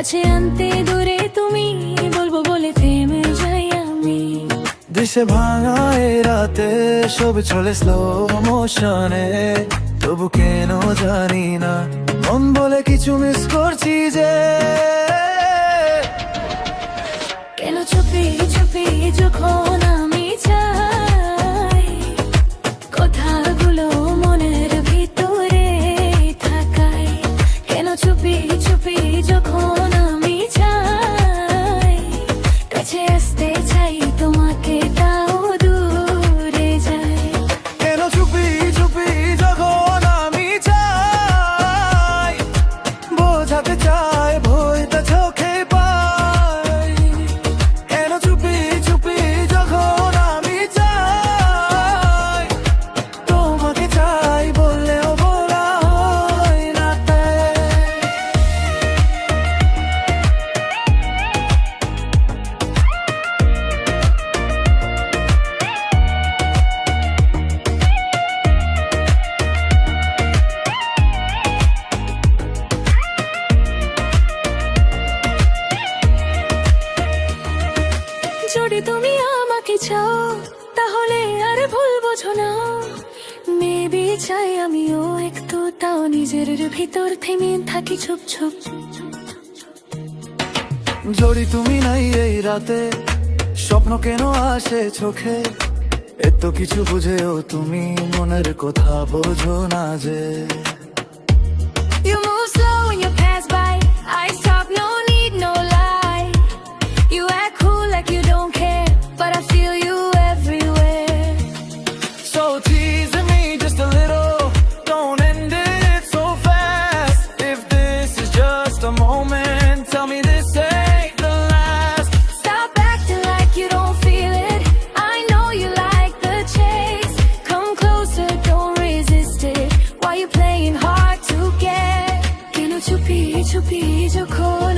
কাছে আনতে দূরে তুমি, বলবো বলে থেমে যাই আমি। দিশে ভাঙা এ রাতে সব চলে স্লো মোশনে, তবু কেন জানি না মন বলে কিছু মিস করছি যে। কেন চুপি চুপি যখন আমি চাই, কথাগুলো মনের ভিতরে থাকাই। কেন চুপি চুপি যখন আমি চাই, কাছে আসতে চাই তোমাকে তাও দূরে যাই। কেন চুপি চুপি যখন আমি চাই, বোঝাতে চাই ভয়টা চোখে পাই। কেন চুপি চুপি যখন আমি চাই, তোমাকে চাই বললেও বলা হয় না তাই। যদি তুমি আমাকে চাও তাহলে আর ভুল বোঝো না। মেবি চাই আমিও একটু, তাও নিজের ভিতর থেমে থাকি চুপ চুপ। যদি তুমি নাই এই রাতে, স্বপ্ন কেন আসে চোখে? এত কিছু বুঝেও তুমি মনের কথা বোঝো না যে। You move slow when you pass by, I stop, no need, no lie. You act cool like you don't care, but I feel you everywhere. So teasing me just a little, don't end it so fast. If this is just a moment, tell me this ain't the last. Stop acting like you don't feel it, I know you like the chase. Come closer, don't resist it, why you playing hard to get? কেন চুপি চুপি যখন